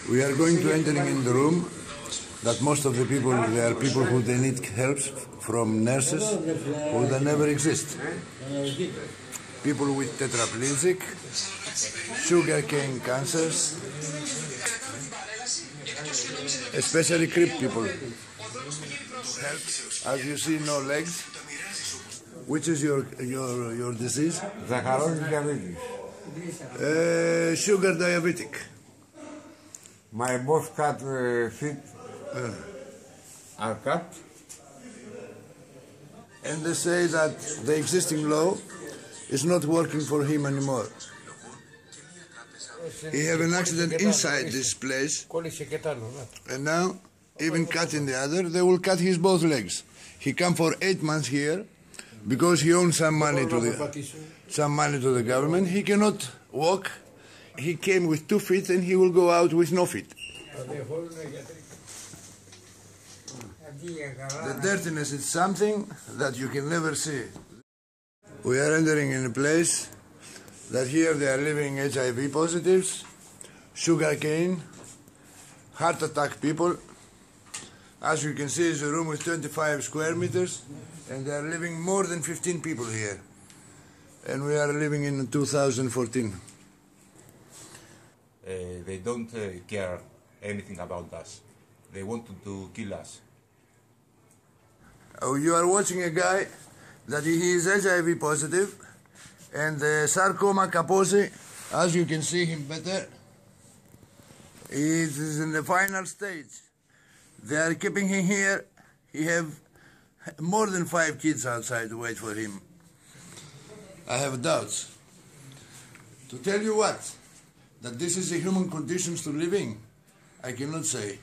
We are going to entering in the room that most of the people, they are people who they need help from nurses who they never exist. People with tetraplegic, sugarcane cancers, especially crip people. As you see, no legs. Which is your disease? Ζαχαρός διαβήτης. Sugar diabetic. My boss cut feet are cut. And they say that the existing law is not working for him anymore. He had an accident inside this place, and now, even cutting the other, they will cut his both legs. He come for 8 months here, because he owns some money to the government. He cannot walk. He came with 2 feet, and he will go out with no feet. The dirtiness is something that you can never see. We are entering in a place that here they are living HIV positives, sugarcane, heart attack people. As you can see, it's a room with 25 square meters, and they are living more than 15 people here. And we are living in 2014. They don't care anything about us. They want to kill us. Oh, you are watching a guy that he is HIV positive, and the sarcoma Kaposi, as you can see him better, it is in the final stage. They are keeping him here. He have more than 5 kids outside to wait for him. I have doubts. To tell you what, that this is a human conditions to living, I cannot say.